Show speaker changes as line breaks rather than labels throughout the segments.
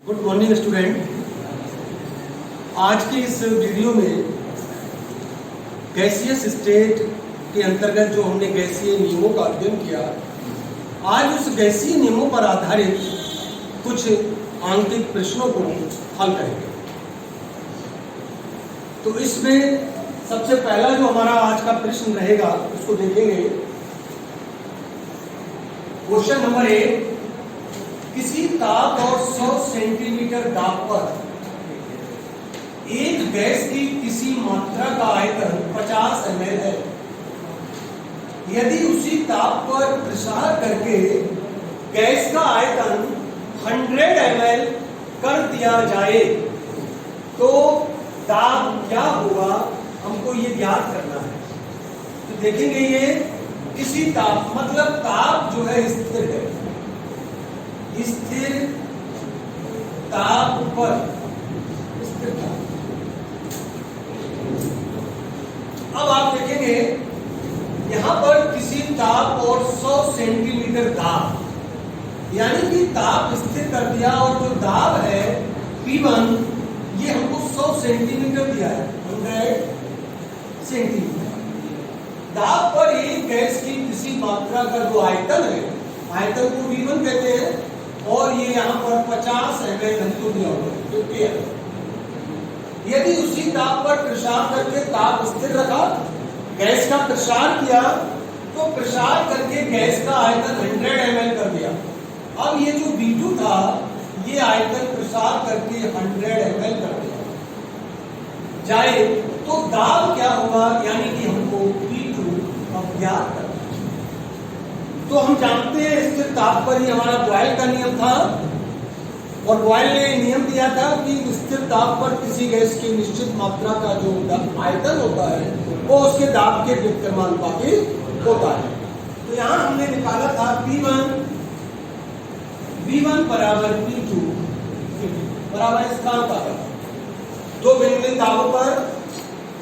Good morning student. आज के इस वीडियो में गैसियस स्टेट के अंतर्गत जो हमने गैसीय नियमों का अध्ययन किया, आज उस गैसीय नियमों पर आधारित कुछ आंतरिक प्रश्नों को हल करेंगे। तो इसमें सबसे पहला जो हमारा आज का प्रश्न रहेगा उसको देखेंगे। क्वेश्चन नंबर 1, किसी ताप और 100 सेंटीमीटर दाब पर एक गैस की किसी मात्रा का आयतन 50 ml है। यदि उसी ताप पर प्रसार करके गैस का आयतन 100 ml कर दिया जाए तो दाब क्या होगा, हमको ये ज्ञात करना है। तो देखेंगे ये किसी ताप मतलब ताप जो है स्थिर है, स्थिर ताप पर स्थिर ताप। अब आप देखेंगे यहां पर किसी ताप और 100 सेंटीमीटर दाब, यानी कि ताप स्थिर कर दिया और जो दाब है P1 ये हमको 100 सेंटीमीटर दिया है, 100 सेंटीमीटर। दाब पर एक गैस की किसी मात्रा का जो आयतन है, आयतन को V1 कहते हैं, और ये यहाँ पर 50 ml हमको दिया हुआ है। यदि उसी ताप पर प्रसार करके ताप स्थिर रखा, गैस का प्रसार किया, तो प्रसार करके गैस का आयतन 100 ml कर दिया। अब ये जो V2 था ये आयतन प्रसार करके 100 ml कर दिया जाए तो दाब क्या होगा, यानी कि हमको P2 ज्ञात करना। तो हम जानते हैं स्थिर ताप पर ही हमारा बॉयल का नियम था, और बॉयल ने नियम दिया था कि स्थिर ताप पर किसी गैस की निश्चित मात्रा का जो आयतन होता है वो उसके दाब के व्युत्क्रमानुपाती होता है। तो यहाँ हमने निकाला था V1 बराबर P2 बराबर इसका अंतर। दो भिन्न दाबों पर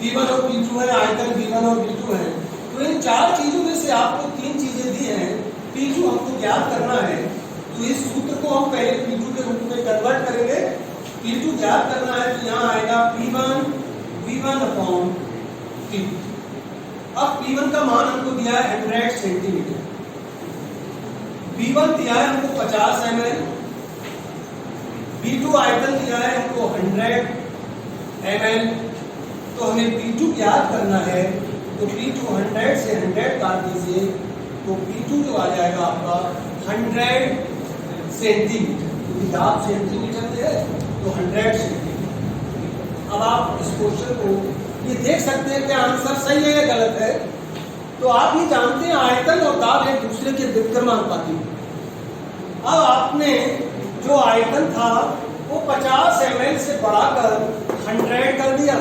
V1 और P2 है, आयतन V1 और V2 है। तो इन चार चीजों में से आपको तीन चीजें दी हैं, P2 हमको ज्ञात करना है। तो इस सूत्र को हम पहले P2 के रूप में कन्वर्ट करेंगे। P2 ज्ञात करना है तो यहाँ आएगा P1 V1 अपॉन P2। अब P1 का मान हमको दिया है 100 सेंटीमीटर, V1 दिया है हमको 50 ml, V2 आयतन दिया है हमको 100 ml। तो हमें P2 ज्ञात करना है, तो P2 100 से 100 काट दीजिए, तो P2 जो आ जाएगा आपका 100 सेंटीमीटर, क्योंकि दाब सेंटीमीटर में है तो 100 सेंटीमीटर। अब आप इस क्वेश्चन को ये देख सकते हैं कि आंसर सही है या गलत है। तो आप ये जानते हैं आयतन और दाब एक दूसरे के व्युत्क्रमानुपाती। अब आपने जो आयतन था वो 50 ml से बढ़ाकर 100 कर दिया,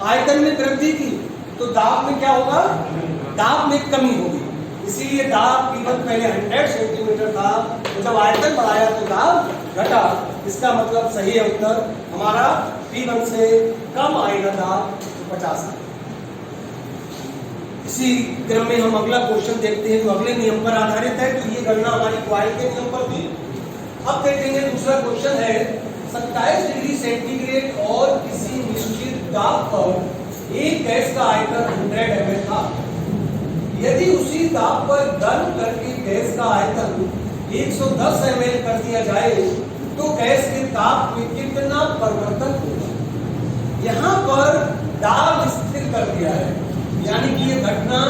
आयतन में वृद्धि की, तो दाब में क्या होगा, दाब में कमी होगी। इसीलिए दाब P1 पहले 100 सेंटीमीटर था, तो जब आयतन बढ़ाया तो दाब घटा। इसका मतलब सही है उत्तर हमारा P1 से कम आएगा दाब 50। इसी क्रम में हम अगला क्वेश्चन देखते हैं जो अगले नियम पर आधारित है। तो ये गणना हमारी बॉयल के नियम पर थी। अब देखेंगे दूसरा क्वेश्चन है, 27 डिग्री सेंटीग्रेड और किसी निश्चित दाब पर एक गैस का आयतन 100 ml था। यदि उसी दाब पर गर्म करके गैस का आयतन 110 ml कर दिया जाए तो गैस के ताप में कितना परिवर्तन होगा। यहाँ पर दाब स्थिर कर दिया है, यानी कि ये घटना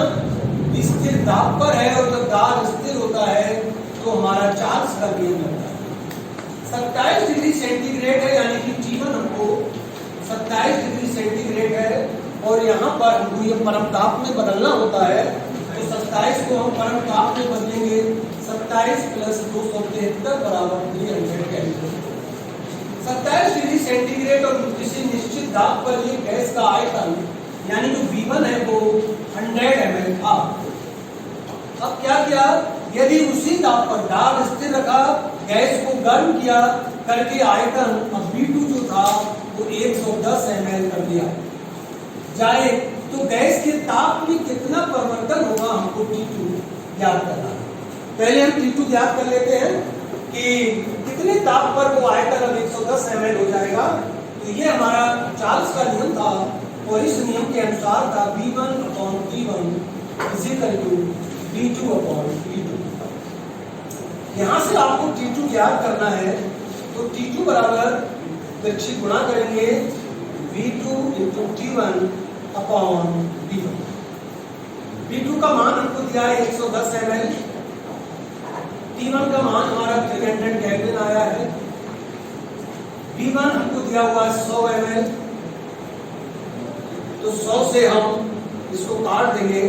स्थिर दाब पर है, और जब दाब स्थिर होता है तो हमारा चार्ल्स का नियम लगता है। 27 डिग्री सेंटीग्रेड है, यानी कि T1 हमको 27 डिग्री सेंटीग्रेड है, और यहाँ पर हमको ये परम ताप में बदलना होता है। तो 27 को हम परम ताप में बदलेंगे, 27 प्लस 273 बराबर 300 केल्विन। 27 डिग्री सेंटीग्रेड और किसी निश्चित दाब पर ये गैस का आयतन यानी जो V1 है वो 100 ml था। अब क्या किया, यदि उसी दाब पर दाब स्थिर रखा, गैस को गर्म किया करके आयतन अब V2 जो था वो 110 ml कर दिया जाए तो गैस के ताप में कितना परिवर्तन होगा, हमको T2 ज्ञात करना है। पहले हम T2 ज्ञात कर लेते हैं कि इतने ताप पर वो आयतन अब 110 ml हो जाएगा। तो ये हमारा चार्ल्स का नियम था और इस नियम के अनुसार था V1/T1 V2/T2। यहां से आपको T2 ज्ञात करना है, तो T2 बराबर दक्षिण गुणा करेंगे V2/T1 V1। V2 का मान हमको दिया है 110 ml, T1 का मान हमारा 300 केल्विन आया है, V1 हमको दिया हुआ है 100 ml। तो 100 से हम इसको काट देंगे,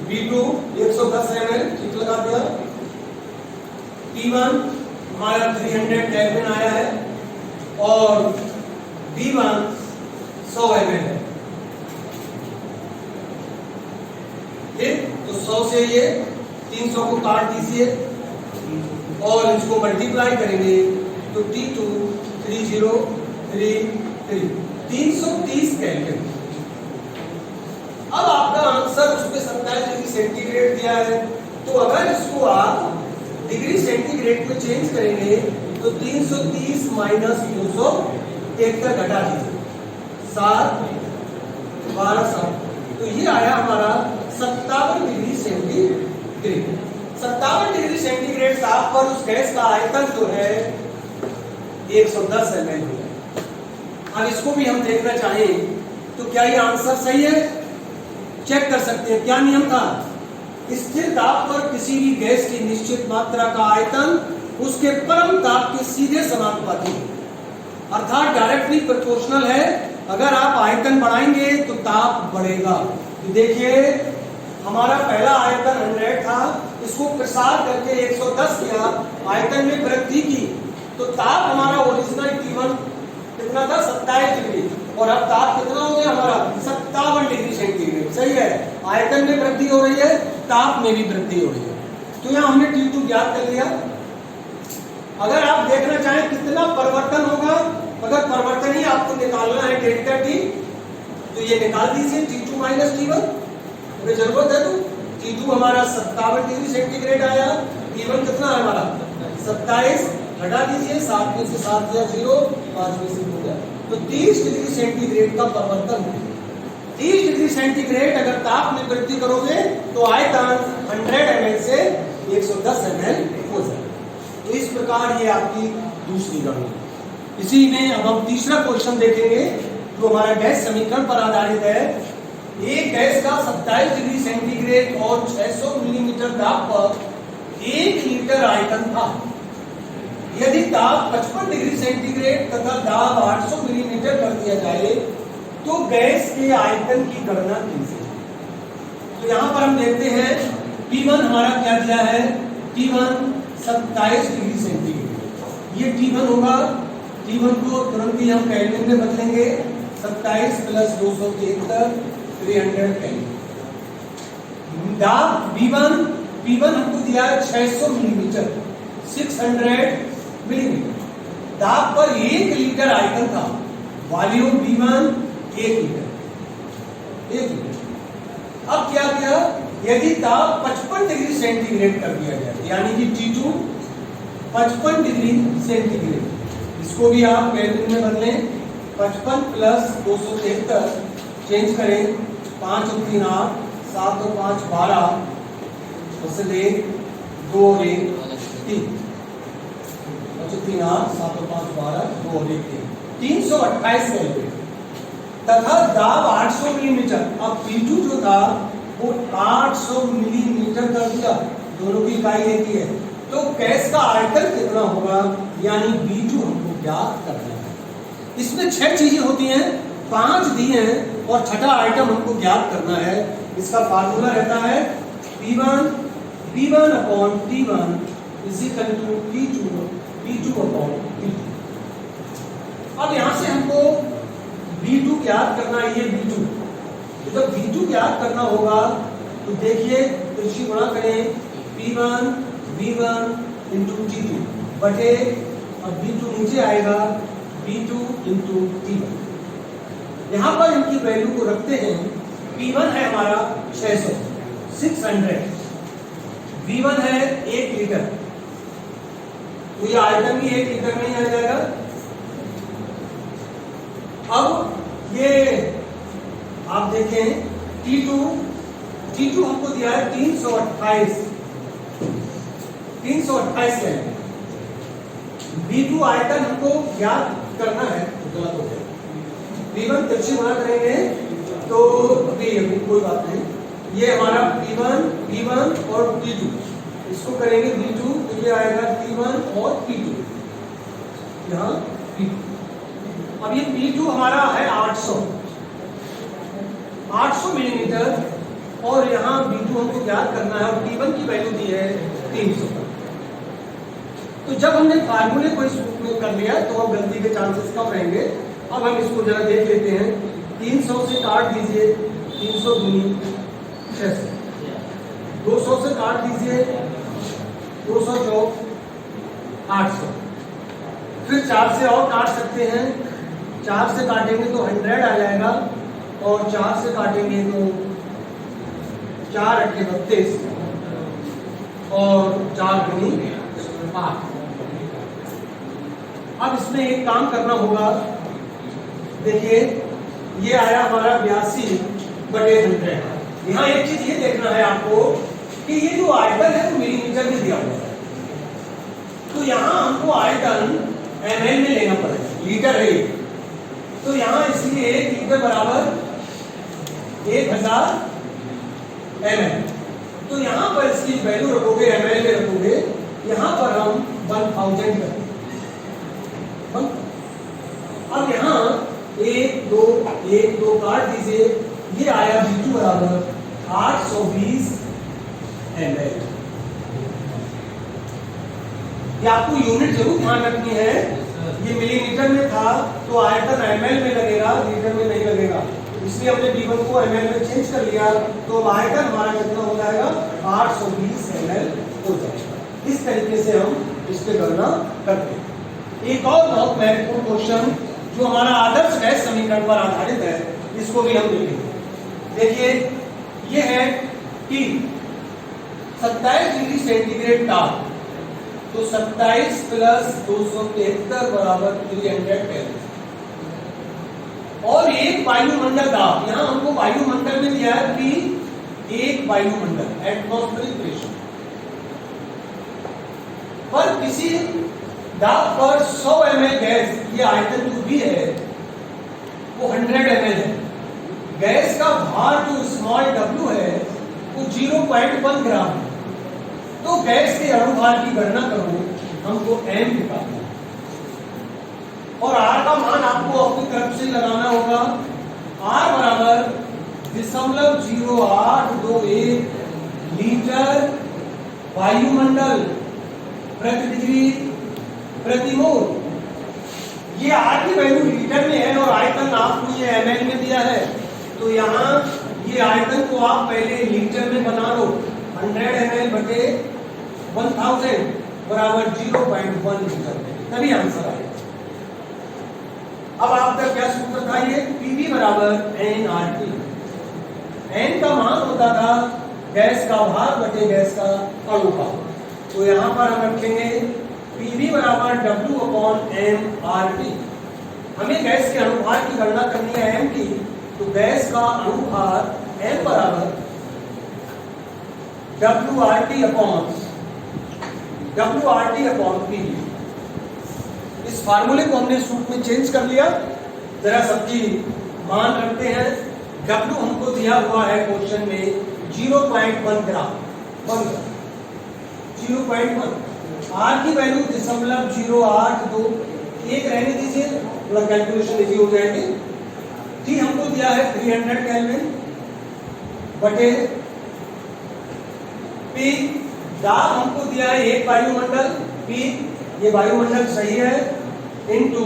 V2 110 ml ठीक लगा दिया, T1 हमारा 300 केल्विन आया है और V1 100 ml है। ठीक, तो 100 से ये 300 को काट दीजिए और इसको मल्टीप्लाई करेंगे तो T2 3033 330 केल्विन। अब आपका आंसर उसमें 27 डिग्री सेंटीग्रेड दिया है, तो अगर इसको आप डिग्री सेंटीग्रेड में चेंज करेंगे तो 330 माइनस 273 घटा दीजिए, 7 12 7, तो ये आया हमारा 57 डिग्री सेंटीग्रेड। 57 डिग्री सेंटीग्रेड ताप पर उस गैस का आयतन जो है 110 ml है। अब इसको भी हम देखना चाहें तो क्या ये आंसर सही है? चेक कर सकते हैं। क्या नियम था? स्थिर ताप पर किसी भी गैस की निश्चित मात्रा का आयतन उसके परम ताप के सीधे समानुपाती है, अर्थात डायरेक्टली प्रोपोर्शनल है। अगर आप आयतन बढ़ाएंगे तो ताप बढ़ेगा। देखिए हमारा पहला आयतन 100 था, इसको प्रसार करके 110 किया, आयतन में वृद्धि की, तो ताप हमारा ओरिजिनल T1 कितना था? 27 डिग्री, और अब ताप कितना हो गया हमारा? 57 डिग्री सेंटीग्रेड। सही है, आयतन में वृद्धि हो रही है, ताप में भी वृद्धि हो रही है। तो यहाँ हमने T2 ज्ञात कर लिया। अगर आप देखना चाहें कितना परिवर्तन होगा, अगर परिवर्तन ही आपको निकालना है डेल्टा T, तो ये निकाल दीजिए T2 माइनस T1, अगर जरूरत है तो। T2 हमारा 57 डिग्री सेंटीग्रेड आया, T1 कितना है हमारा? 27, घटा दीजिए, 7 में से 7 गया 0, 5 में से 2 गया, तो 30 डिग्री सेंटीग्रेड का परिवर्तन हो। 30 डिग्री सेंटीग्रेड अगर ताप में वृद्धि करोगे तो आयतन 100 ml से 110 ml हो जाए। तो इस प्रकार ये आपकी दूसरी गणना। इसी में अब हम तीसरा क्वेश्चन देखेंगे जो हमारा गैस समीकरण पर आधारित है। एक गैस का 27 डिग्री सेंटीग्रेड और 600 मिलीमीटर दाब पर 1 लीटर आयतन था। यदि ताप 55 डिग्री सेंटीग्रेड तथा दाब 800 मिलीमीटर कर दिया जाए तो गैस के आयतन की गणना कीजिए। तो यहां पर हम देखते हैं T1 हमारा क्या दिया है? T1 27 डिग्री सेंटीग्रेड, ये T1 होगा। T1 को तुरंत ही हम केल्विन में बदलेंगे, 27 प्लस 273 300 केल्विन। दाब P1 हमको दिया है 600 मिलीमीटर, 600 मिलीमीटर। दाब पर 1 लीटर आयतन था, वॉल्यूम V1 1 लीटर। अब क्या किया? यदि ताप 55 डिग्री सेंटीग्रेड कर दिया जाए, यानी कि T2 55 डिग्री सेंटीग्रेड, इसको भी आप केल्विन में बदलें, 55 प्लस 273 चेंज करें, 5 और 3 8, 7 और 5 12, उससे 2 और 1 3, 3 8, 7 और 5 12, 2 और 1 3, 328 केल्विन तथा दाब 800 मिलीमीटर। अब P2 जो था वो 800 मिलीमीटर कर दिया, दोनों की इकाई एक ही है, तो गैस का आयतन कितना होगा, यानी B2 हमको ज्ञात करना है। इसमें 6 चीजें होती हैं, 5 दी हैं और छठा आइटम हमको ज्ञात करना है। इसका फार्मूला रहता है P1 upon T1 is equal to P2 upon T2। अब यहां से हमको B2 ज्ञात करना है, ये B2। तो जब B2 ज्ञात करना होगा तो देखिए कृषि गुणा करें, V1 इंटू T2 बटे, अब B2 नीचे आएगा, B2 इंटू T1। यहां पर इनकी वैल्यू को रखते हैं। P1 है हमारा 600, V1 है 1 लीटर, तो ये आयतन भी 1 लीटर में ही आ जाएगा। अब ये आप देखें T2 हमको दिया है 328 केल्विन। B2 आयतन हमको ज्ञात करना है, गलत हो गया। B1 तिरछी गुणा करेंगे तो कोई बात नहीं, ये हमारा B1 और T2, इसको करेंगे B2 तो ये आएगा T1 और T2, यहाँ P2। अब ये P2 हमारा है 800 मिलीमीटर और यहाँ B2 हमको ज्ञात करना है और T1 की वैल्यू दी है 300। तो जब हमने फार्मूले को इस रूप में कर लिया तो अब गलती के चांसेस कम रहेंगे। अब हम इसको जरा देख लेते हैं। 300 से काट दीजिए, 300 दूनी 600, 200 से काट दीजिए, 200 चौक 800, फिर 4 से और काट सकते हैं, 4 से काटेंगे तो 100 आ जाएगा और 4 से काटेंगे तो 4 8 32 और 4 दूनी 8। अब इसमें एक काम करना होगा, देखिए ये आया हमारा 82/100। यहाँ एक चीज ये देखना है आपको कि ये जो आयतन है वो मिलीमीटर में दिया हुआ है, तो यहाँ हमको आयतन ml में लेना पड़ेगा, लीटर है ये। तो यहाँ इसलिए 1 लीटर बराबर 1000 ml। तो यहाँ पर इसकी वैल्यू रखोगे, ml में रखोगे, यहाँ पर हम 1000 करेंगे। अब यहाँ 1 2 काट दीजिए, ये आया B2 बराबर 820 ml। ये आपको यूनिट जरूर ध्यान रखनी है, ये मिलीमीटर में था तो आयतन ml में लगेगा, लीटर में नहीं लगेगा, इसलिए हमने B1 को ml में चेंज कर लिया। तो आयतन हमारा कितना हो जाएगा, 820 ml हो जाएगा। इस तरीके से हम इस पे गणना करते हैं। एक और बहुत महत्वपूर्ण क्वेश्चन जो हमारा आदर्श गैस समीकरण पर आधारित है, इसको भी हम देखेंगे। देखिए ये है कि 27 डिग्री सेंटीग्रेड ताप, तो 27 प्लस 273 बराबर 300 केल्विन, और एक वायुमंडल दाब, यहाँ हमको वायुमंडल में दिया है कि एक वायुमंडल एटमॉस्फेरिक प्रेशर पर किसी दाब पर 100 ml गैस, ये आयतन जो भी है वो 100 ml है। गैस का भार जो स्मॉल w है वो 0.1 ग्राम है। तो गैस के अणुभार की गणना करो, हमको m निकालना है और r का मान आपको अपनी तरफ से लगाना होगा। r बराबर 0.0821 लीटर वायुमंडल प्रति डिग्री प्रति मोल। ये r की वैल्यू लीटर में है और आयतन आपको ये ml में दिया है, तो यहाँ ये आयतन को आप पहले लीटर में बना लो। 100 ml बटे 1000 बराबर 0.1 लीटर, तभी आंसर आएगा। अब आपका क्या सूत्र था, ये PV बराबर nRT। n का मान होता था गैस का भार बटे गैस का अणुभार, तो यहाँ पर हम रखेंगे PV बराबर W/mRT। हमें गैस के अणुभार की गणना करनी है m की, तो गैस का अणुभार m बराबर WRT/PV। इस फार्मूले को हमने सूत्र में चेंज कर लिया। जरा सबकी मान रखते हैं। W हमको दिया हुआ है क्वेश्चन में 0.1 ग्राम, 0.1। R की वैल्यू 0.082, एक रहने दीजिए, थोड़ा कैलकुलेशन इजी हो जाएगी। T हमको दिया है 300 केल्विन बटे P, दाब हमको दिया है एक वायुमंडल P, ये वायुमंडल सही है, इनटू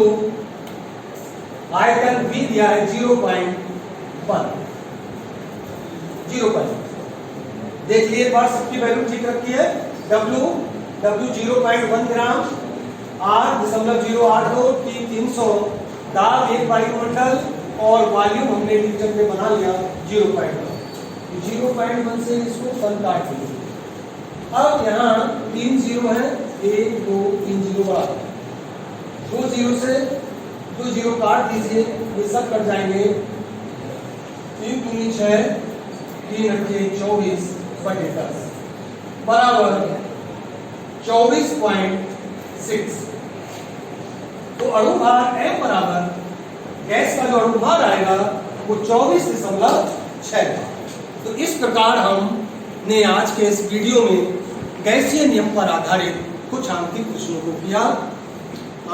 आयतन V दिया है 0.1। देखिए एक बार सबकी वैल्यू ठीक रखी है। W 0.1 ग्राम, R 0.082, T 300, दाब एक वायुमंडल और वॉल्यूम हमने लीटर में बना लिया 0.1 से इसको 1 काट दिया। अब यहाँ 3 0 है 1 2 3 0 बढ़ा दो 0 से 2 0 काट दीजिए, ये सब कट जाएंगे। 3 दूनी 6, 3 अट्ठे 24 बटे 10 बराबर 24.6। तो अणु भार M बराबर गैस का जो अणु भार आएगा वो 24.6। तो इस प्रकार हमने आज के इस वीडियो में गैसीय नियम पर आधारित कुछ आंतरिक प्रश्नों को किया।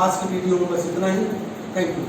आज की वीडियो में बस इतना ही। Thank you.